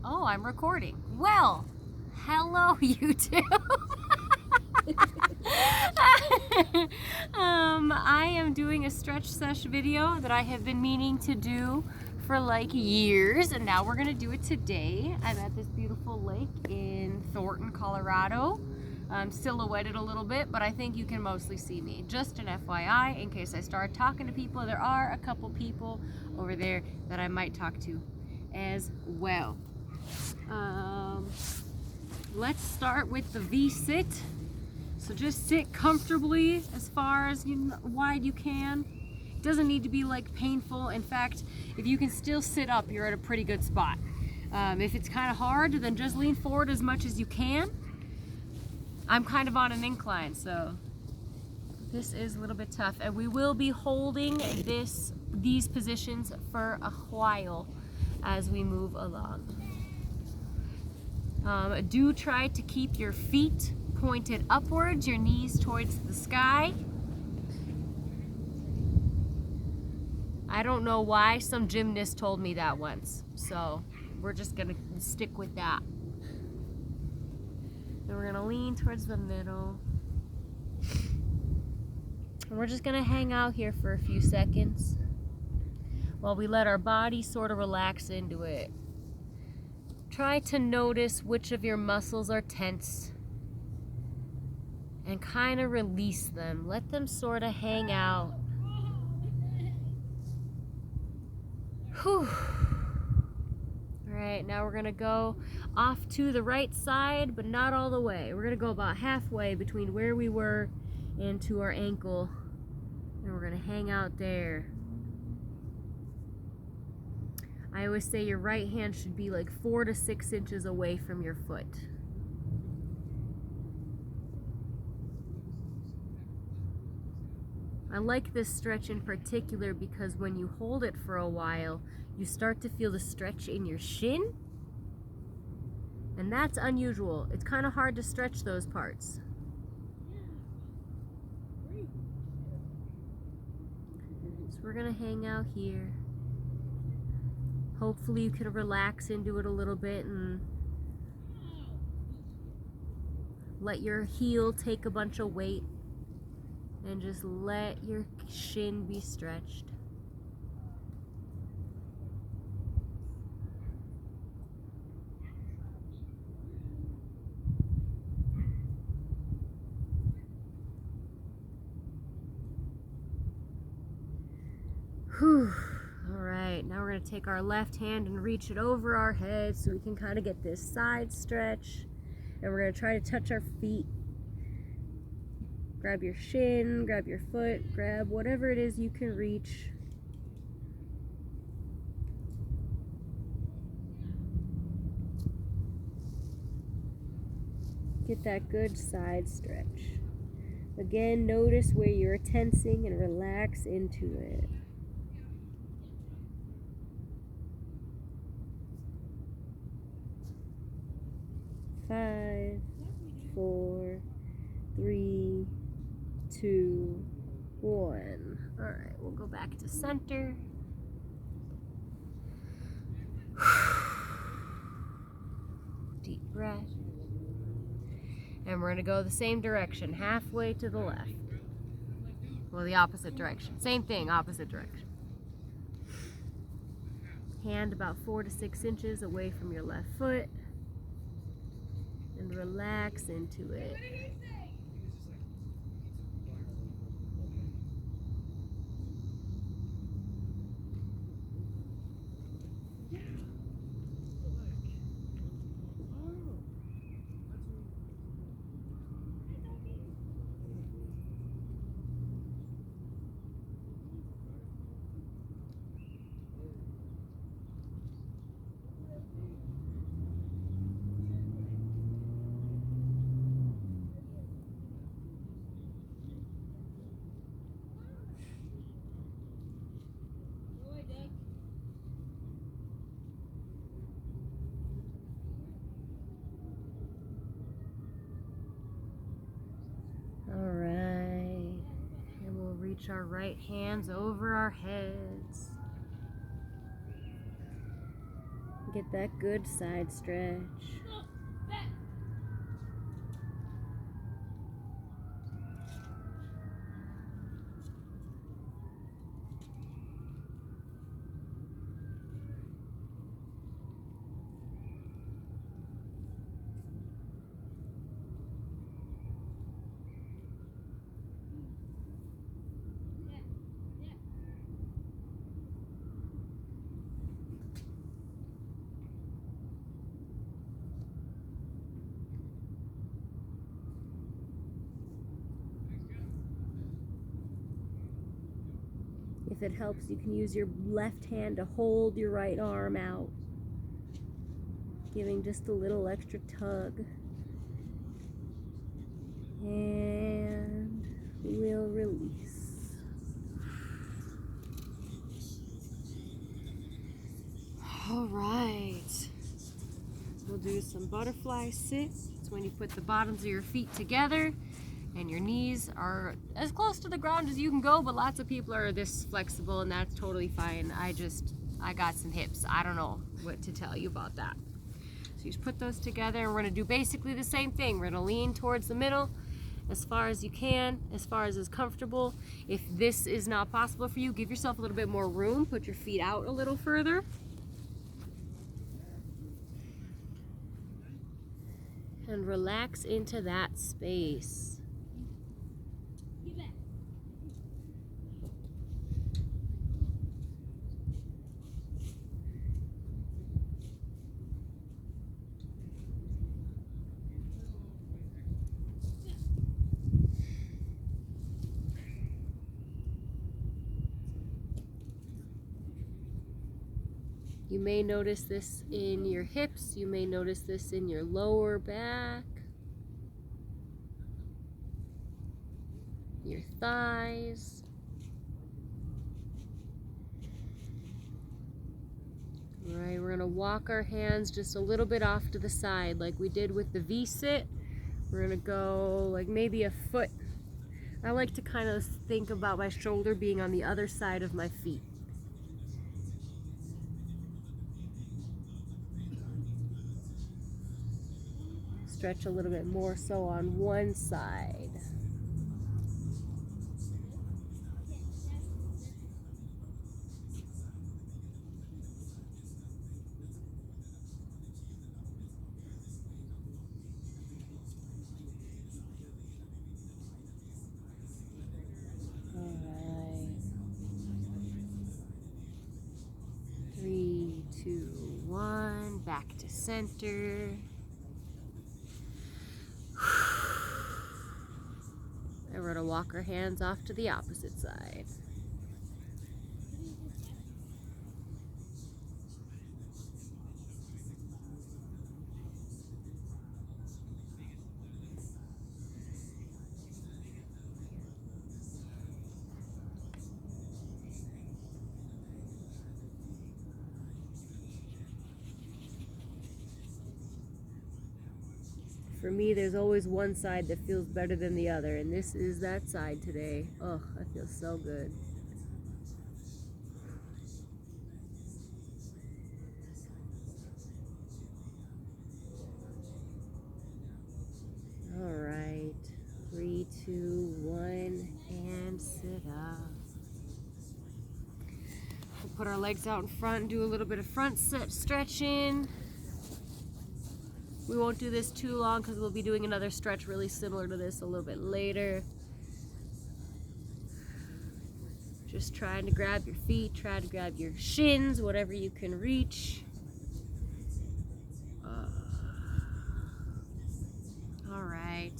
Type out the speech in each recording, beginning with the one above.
Oh, I'm recording. Well, hello YouTube. I am doing a stretch sesh video that I have been meaning to do for like years, and now we're gonna do it today. I'm at this beautiful lake in Thornton, Colorado. I'm silhouetted a little bit, but I think you can mostly see me. Just an FYI, in case I start talking to people, there are a couple people over there that I might talk to as well. Let's start with the V-sit. So just sit comfortably as far as wide you can. It doesn't need to be like painful. In fact, if you can still sit up, you're at a pretty good spot. If it's kind of hard, then just lean forward as much as you can. I'm kind of on an incline, so this is a little bit tough. And we will be holding these positions for a while as we move along. Do try to keep your feet pointed upwards, your knees towards the sky. I don't know why, some gymnast told me that once, so we're just gonna stick with that. Then we're gonna lean towards the middle. And we're just gonna hang out here for a few seconds while we let our body sort of relax into it. Try to notice which of your muscles are tense and kind of release them. Let them sort of hang out. Whew. All right, now we're gonna go off to the right side, but not all the way. We're gonna go about halfway between where we were and to our ankle, and we're gonna hang out there. I always say your right hand should be like 4 to 6 inches away from your foot. I like this stretch in particular because when you hold it for a while, you start to feel the stretch in your shin, and that's unusual. It's kind of hard to stretch those parts. So we're gonna hang out here. Hopefully you can relax into it a little bit and let your heel take a bunch of weight and just let your shin be stretched. Whew. Alright, now we're going to take our left hand and reach it over our head so we can kind of get this side stretch. And we're going to try to touch our feet. Grab your shin, grab your foot, grab whatever it is you can reach. Get that good side stretch. Again, notice where you're tensing and relax into it. 5, 4, 3, 2, 1. All right, we'll go back to center. Deep breath. And we're gonna go the same direction, halfway to the left. Well, the opposite direction. Same thing, opposite direction. Hand about 4 to 6 inches away from your left foot. And relax into it. Reach our right hands over our heads. Get that good side stretch. If it helps, you can use your left hand to hold your right arm out, giving just a little extra tug. And we'll release. All right. We'll do some butterfly sit. It's when you put the bottoms of your feet together and your knees are as close to the ground as you can go, but lots of people are this flexible and that's totally fine. I got some hips. I don't know what to tell you about that. So you just put those together and we're gonna do basically the same thing. We're gonna lean towards the middle as far as you can, as far as is comfortable. If this is not possible for you, give yourself a little bit more room. Put your feet out a little further. And relax into that space. You may notice this in your hips, you may notice this in your lower back, your thighs. All right, we're gonna walk our hands just a little bit off to the side like we did with the V-sit. We're gonna go like maybe a foot. I like to kind of think about my shoulder being on the other side of my feet. Stretch a little bit more so on one side. All right. 3, 2, 1. Back to center. And we're going to walk our hands off to the opposite side. For me, there's always one side that feels better than the other, and this is that side today. Oh, I feel so good. All right, 3, 2, 1, and sit up. We'll put our legs out in front and do a little bit of front set stretching. We won't do this too long because we'll be doing another stretch really similar to this a little bit later. Just trying to grab your feet, try to grab your shins, whatever you can reach. All right.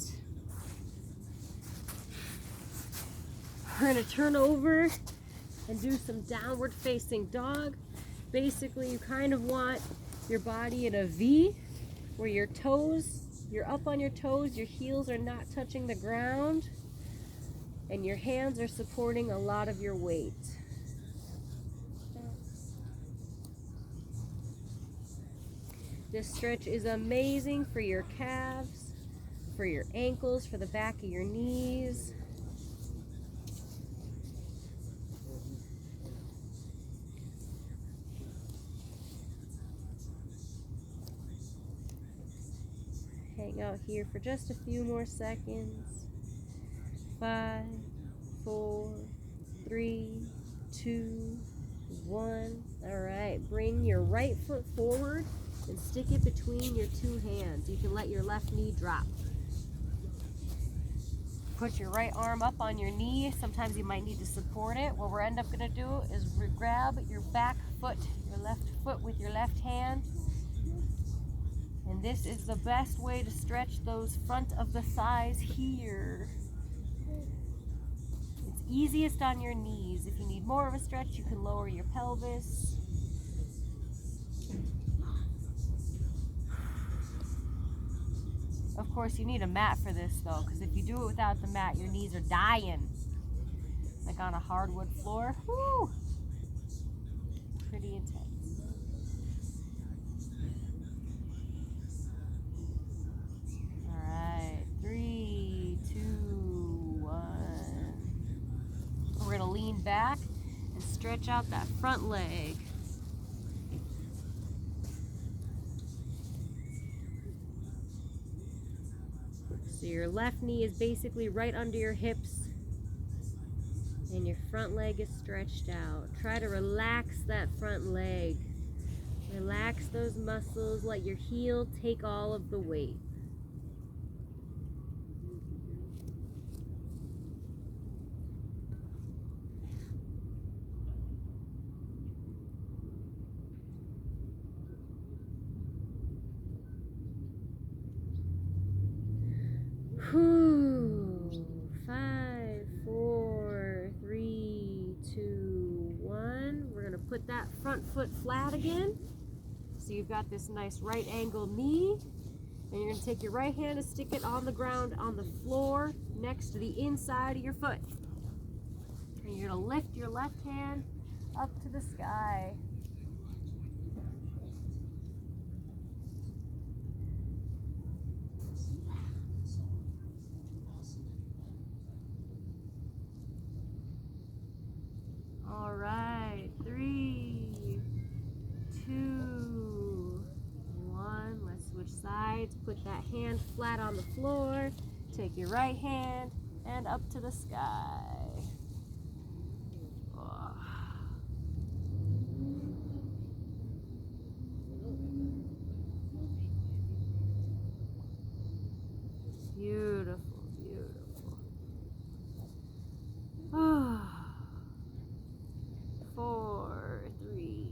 We're gonna turn over and do some downward facing dog. Basically, you kind of want your body in a V, where your toes, you're up on your toes, your heels are not touching the ground, and your hands are supporting a lot of your weight. This stretch is amazing for your calves, for your ankles, for the back of your knees. Hang out here for just a few more seconds. 5, 4, 3, 2, 1. All right, bring your right foot forward and stick it between your two hands. You can let your left knee drop. Put your right arm up on your knee. Sometimes you might need to support it. What we're end up gonna do is grab your back foot, your left foot with your left hand. And this is the best way to stretch those front of the thighs here. It's easiest on your knees. If you need more of a stretch, you can lower your pelvis. Of course, you need a mat for this though, because if you do it without the mat, your knees are dying. Like on a hardwood floor. Woo! Pretty intense. All right, 3, 2, 1. We're gonna lean back and stretch out that front leg. So your left knee is basically right under your hips and your front leg is stretched out. Try to relax that front leg. Relax those muscles. Let your heel take all of the weight. Whew. 5, 4, 3, 2, 1. We're gonna put that front foot flat again. So you've got this nice right angled knee. And you're gonna take your right hand and stick it on the ground on the floor next to the inside of your foot. And you're gonna lift your left hand up to the sky. All right, 3, 2, 1. Let's switch sides. Put that hand flat on the floor. Take your right hand and up to the sky. Oh. Beautiful, beautiful. Oh. 4, 3,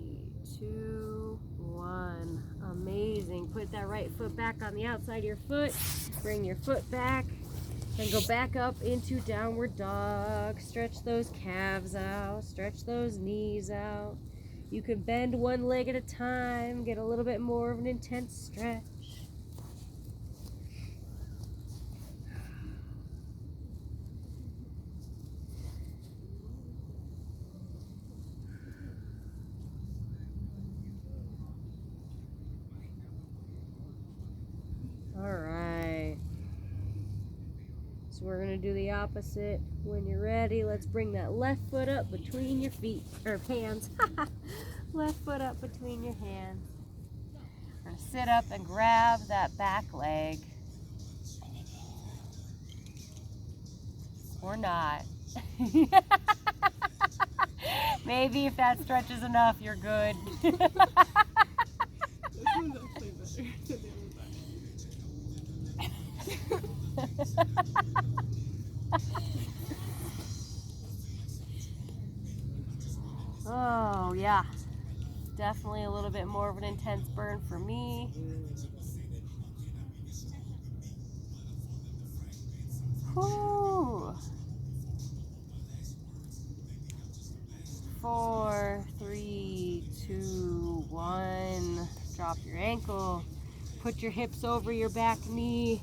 2, 1. Amazing. Put that right foot back on the outside of your foot. Bring your foot back and go back up into downward dog. Stretch those calves out. Stretch those knees out. You can bend one leg at a time. Get a little bit more of an intense stretch. Alright, so we're going to do the opposite. When you're ready, let's bring that left foot up between your feet, or hands. Left foot up between your hands. We're going to sit up and grab that back leg. Or not. Maybe if that stretches enough, you're good. This one's actually better than the other. Oh yeah, definitely a little bit more of an intense burn for me. Whew. 4, 3, 2, 1. Drop your ankle. Put your hips over your back knee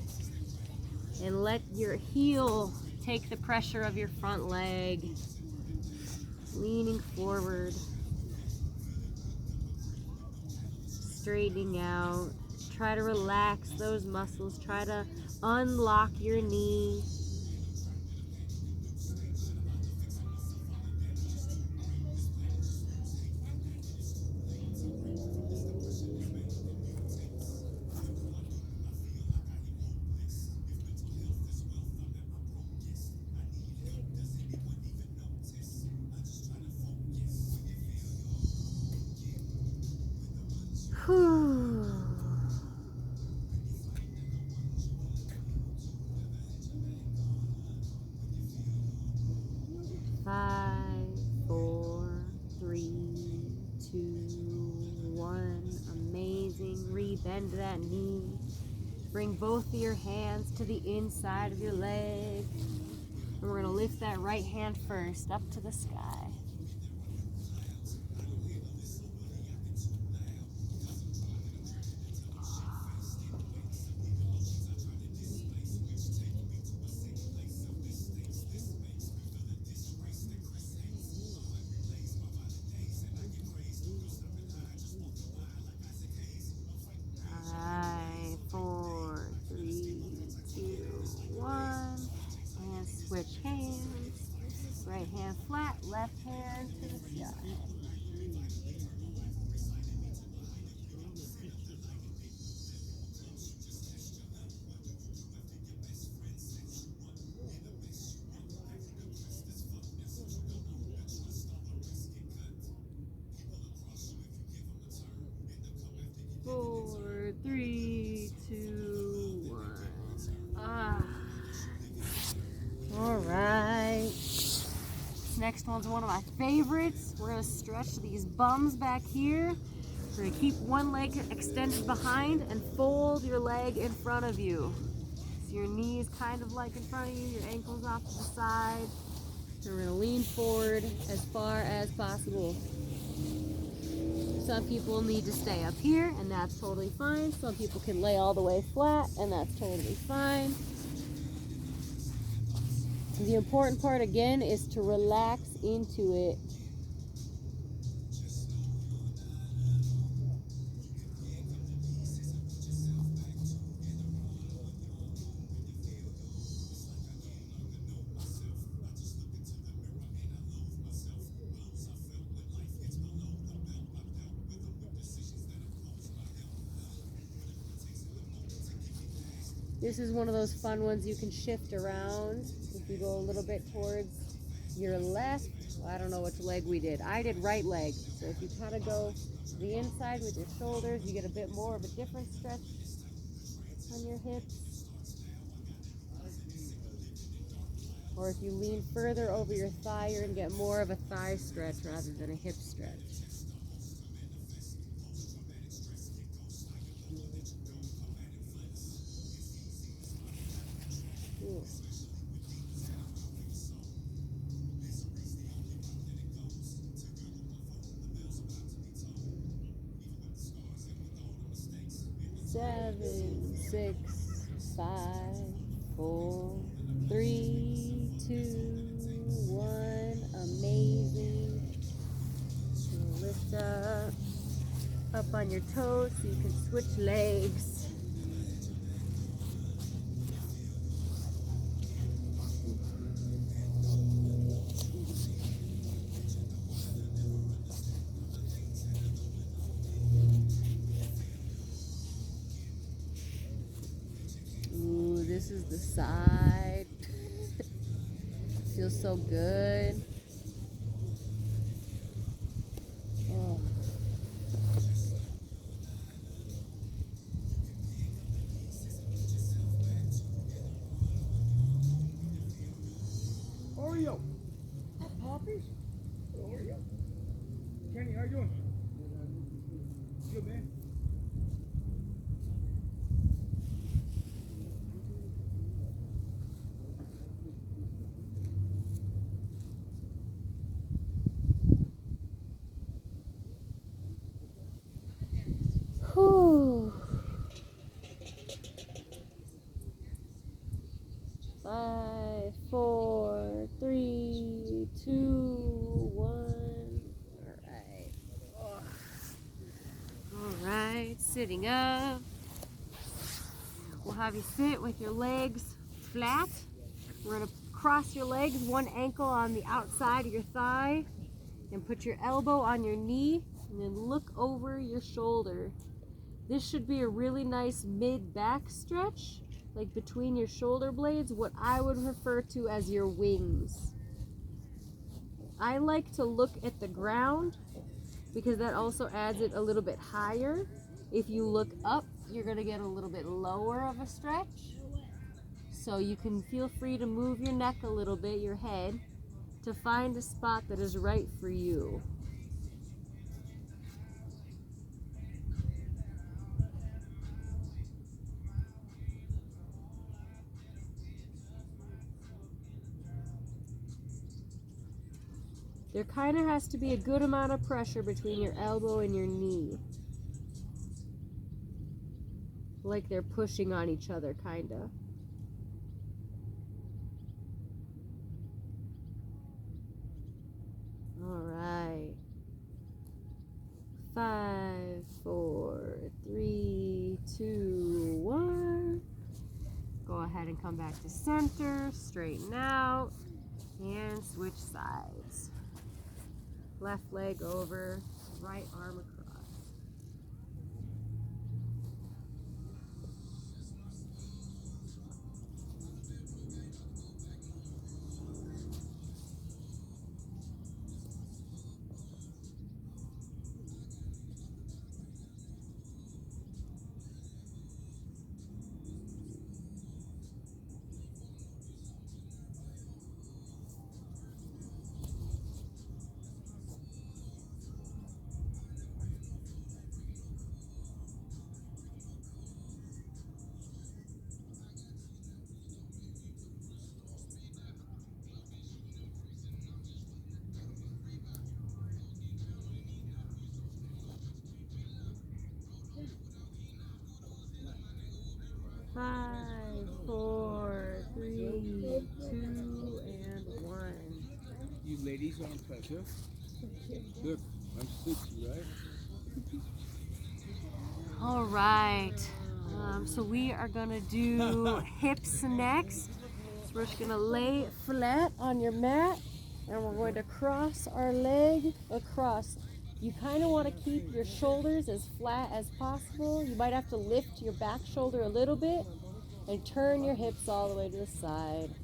and let your heel take the pressure of your front leg. Leaning forward, straightening out. Try to relax those muscles. Try to unlock your knee. bend that knee. Bring both of your hands to the inside of your leg. And we're gonna lift that right hand first up to the sky. Alright, 4, 3, 2, 1. And switch hands. Right hand flat, left hand to the sky. Four, three, two, one. All right. This next one's one of my favorites. We're gonna stretch these bums back here. We're gonna keep one leg extended behind and fold your leg in front of you. So your knees kind of like in front of you, your ankles off to the side. So we're gonna lean forward as far as possible. Some people need to stay up here, and that's totally fine. Some people can lay all the way flat, and that's totally fine. The important part, again, is to relax into it. This is one of those fun ones you can shift around. If you go a little bit towards your left, well, I don't know which leg we did. I did right leg. So if you kind of go to the inside with your shoulders, you get a bit more of a different stretch on your hips. Or if you lean further over your thigh, you're going to get more of a thigh stretch rather than a hip stretch. Ooh. Seven, 6, 5, 4, 3, 2, 1. Amazing. Lift up on your toes so you can switch legs. This is the side. Feels so good. Oh. Oreo. Poppies? Oreo. Kenny, how you doing? Good, man. Whew. 5, 4, 3, 2, 1. All right, sitting up. We'll have you sit with your legs flat. We're gonna cross your legs, one ankle on the outside of your thigh, and put your elbow on your knee, and then look over your shoulder. This should be a really nice mid-back stretch, like between your shoulder blades, what I would refer to as your wings. I like to look at the ground because that also adds it a little bit higher. If you look up, you're gonna get a little bit lower of a stretch. So you can feel free to move your neck a little bit, your head, to find a spot that is right for you. There kind of has to be a good amount of pressure between your elbow and your knee. Like they're pushing on each other, kind of. All right. 5, 4, 3, 2, 1. Go ahead and come back to center, straighten out, and switch sides. Left leg over, right arm across. Five, 4, 3, 2, and 1. You ladies are on pressure. Look, I'm 60, right? All right. So we are gonna do hips next. So we're just gonna lay flat on your mat, and we're going to cross our leg across. You kind of want to keep your shoulders as flat as possible. You might have to lift your back shoulder a little bit and turn your hips all the way to the side.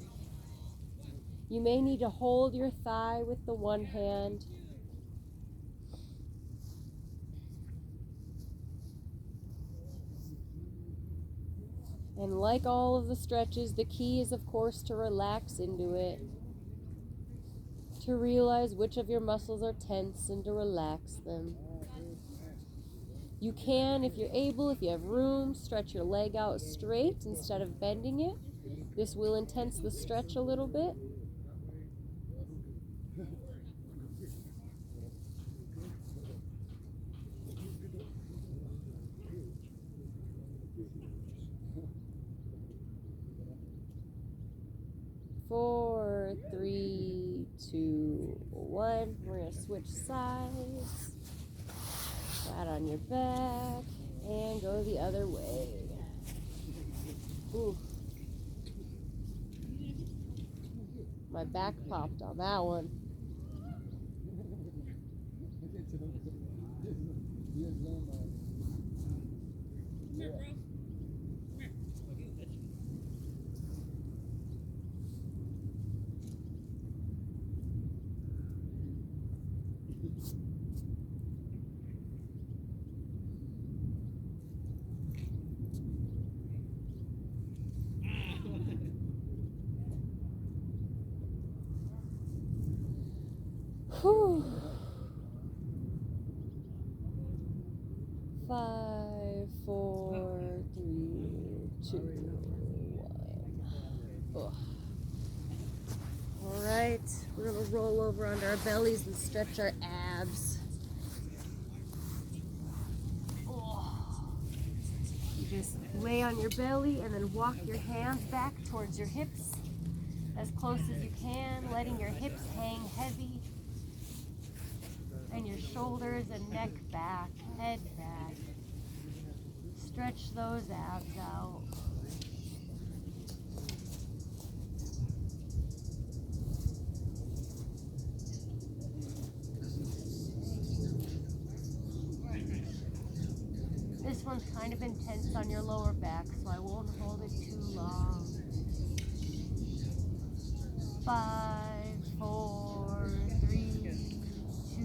You may need to hold your thigh with the one hand. And like all of the stretches, the key is, of course, to relax into it. To realize which of your muscles are tense and to relax them. You can, if you're able, if you have room, stretch your leg out straight instead of bending it. This will intense the stretch a little bit. Four, 3, 2, 1. We're going to switch sides. Flat on your back. And go the other way. Ooh. My back popped on that one. Whew. 5, 4, 3, 2, 1. Ugh. All right, we're gonna roll over onto our bellies and stretch our abs. You just lay on your belly and then walk your hands back towards your hips as close as you can, letting your hips hang heavy. And your shoulders and neck back, head back. Stretch those abs out. This one's kind of intense on your lower back, so I won't hold it too long. 5, 4, 3, 2,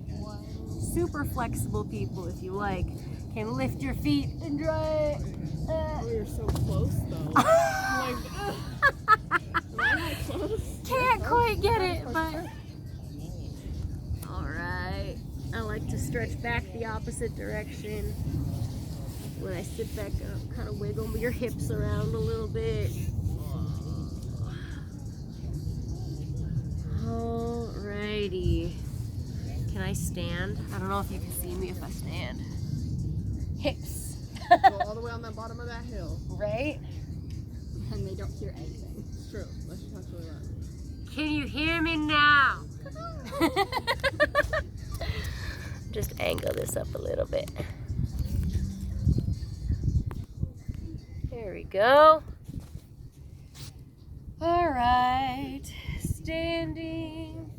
1. Super flexible people, if you like, can lift your feet and dry. Oh, you're so close though. Like, am I close? Can't quite get it, but all right. I like to stretch back the opposite direction. When I sit back up, kind of wiggle your hips around a little bit. All right. Alrighty. Can I stand? I don't know if you can see me if I stand. Hips. Go all the way on the bottom of that hill. Right? And they don't hear anything. It's true. Unless you talk really loud. Can you hear me now? Just angle this up a little bit. There we go. All right, standing,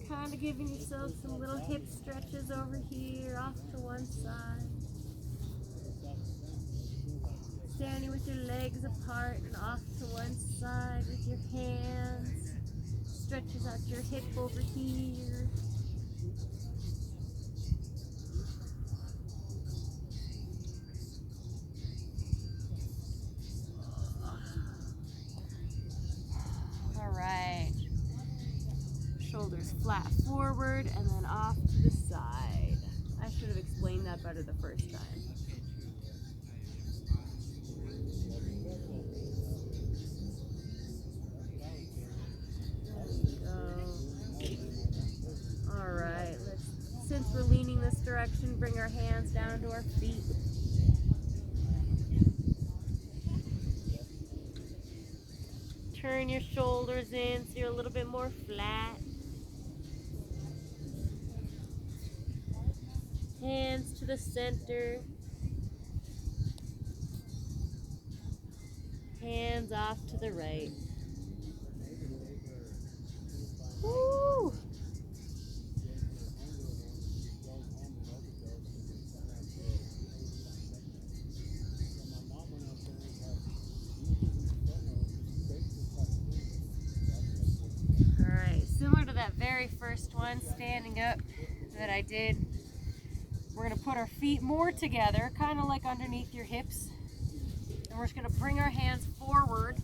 kind of giving yourself some little hip stretches over here, off to one side. Standing with your legs apart and off to one side with your hands. Stretches out your hip over here. Alright. Shoulders flat forward and then off to the side. I should have explained that better the first time. Alright, since we're leaning this direction, bring our hands down to our feet. Turn your shoulders in so you're a little bit more flat. Hands to the center. Hands off to the right. Woo! Alright, similar to that very first one, standing up, that I did, we're going to put our feet more together, kind of like underneath your hips. And we're just going to bring our hands forward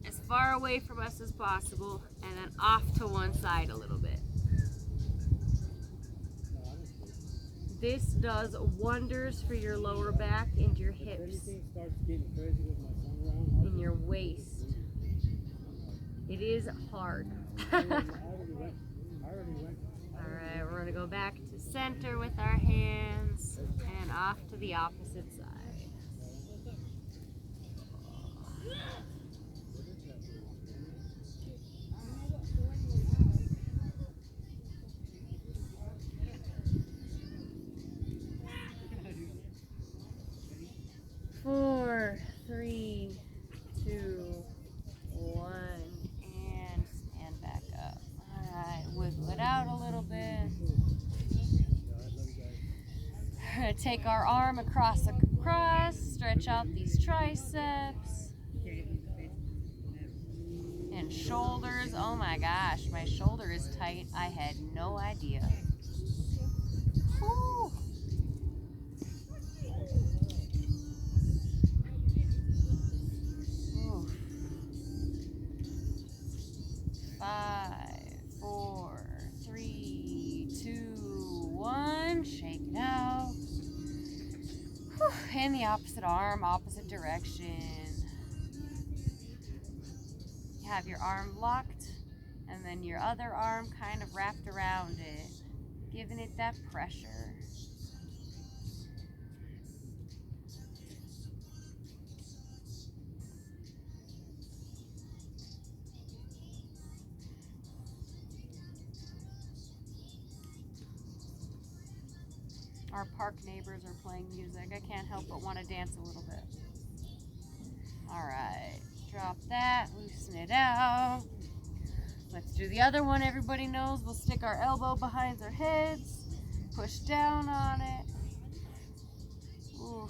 as far away from us as possible, and then off to one side a little bit. This does wonders for your lower back and your hips and your waist. It is hard. Alright, we're going to go back to center with our hands and off to the opposite side. Four, three, two, one, and stand back up. Alright, wiggle it out a little bit. We're going to take our arm across, stretch out these triceps. And shoulders. Oh my gosh, my shoulder is tight. I had no idea. Whew. Oof. 5, 4, 3, 2, 1. Shake it out. Whew. And the opposite arm, opposite direction. You have your arm locked, and then your other arm kind of wrapped around it, giving it that pressure. Our park neighbors are playing music. I can't help but want to dance a little bit. Alright, drop that, loosen it out. Let's do the other one everybody knows. We'll stick our elbow behind our heads, push down on it. Ooh.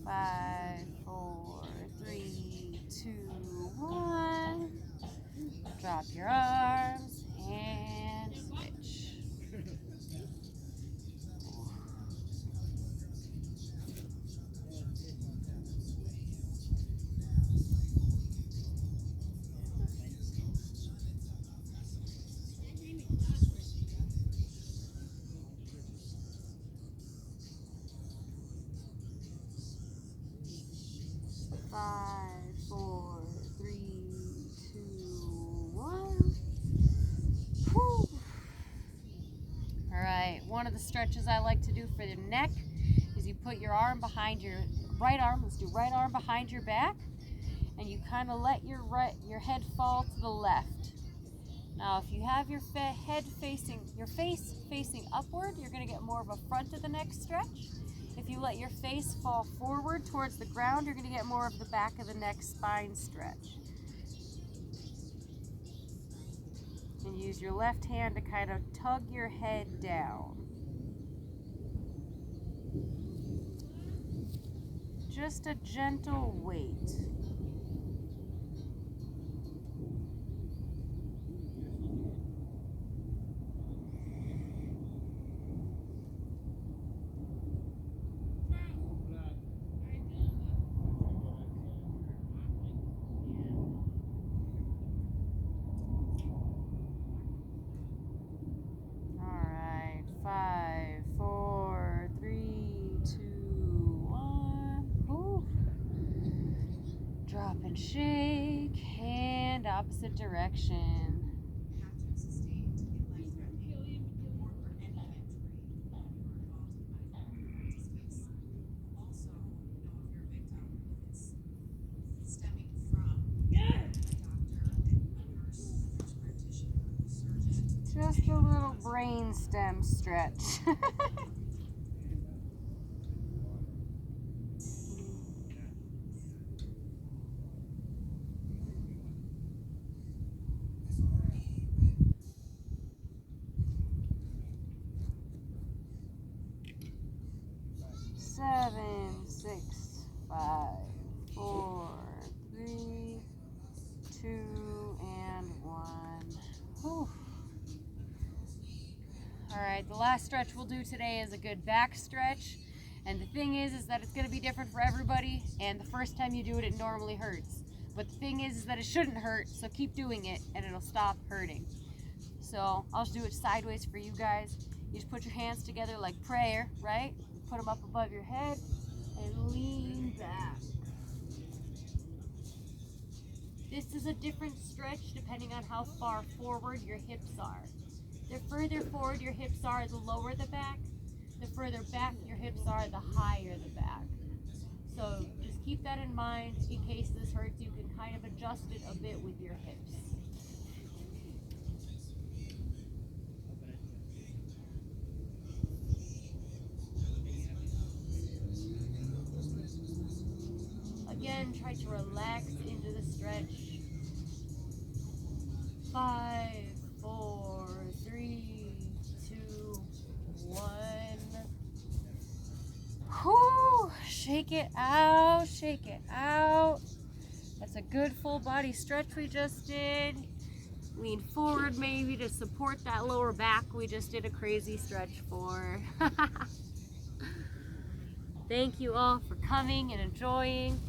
Five, 4, 3, 2, 1. Drop your arms and switch. 5, 4, 3, 2, 1. Whew. All right, one of the stretches I like to do for the neck is you put your arm behind your right arm. Let's do right arm behind your back, and you kind of let your head fall to the left. Now, if you have your face facing upward, you're going to get more of a front of the neck stretch. If you let your face fall forward towards the ground, you're going to get more of the back of the neck spine stretch. And use your left hand to kind of tug your head down. Just a gentle weight. Drop and shake, hand opposite direction. Just a little brain stem stretch. Seven, 6, 5, 4, 3, 2, and 1. Whew. All right, the last stretch we'll do today is a good back stretch. And the thing is that it's gonna be different for everybody. And the first time you do it, it normally hurts. But the thing is that it shouldn't hurt, so keep doing it and it'll stop hurting. So I'll just do it sideways for you guys. You just put your hands together like prayer, right? Put them up above your head and lean back. This is a different stretch depending on how far forward your hips are. The further forward your hips are, the lower the back. The further back your hips are, the higher the back. So just keep that in mind. In case this hurts, you can kind of adjust it a bit with your hips. Again, try to relax into the stretch. 5, 4, 3, 2, 1. Whew! Shake it out, shake it out. That's a good full body stretch we just did. Lean forward maybe to support that lower back we just did a crazy stretch for. Thank you all for coming and enjoying.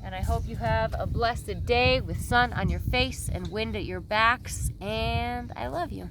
And I hope you have a blessed day with sun on your face and wind at your backs. And I love you.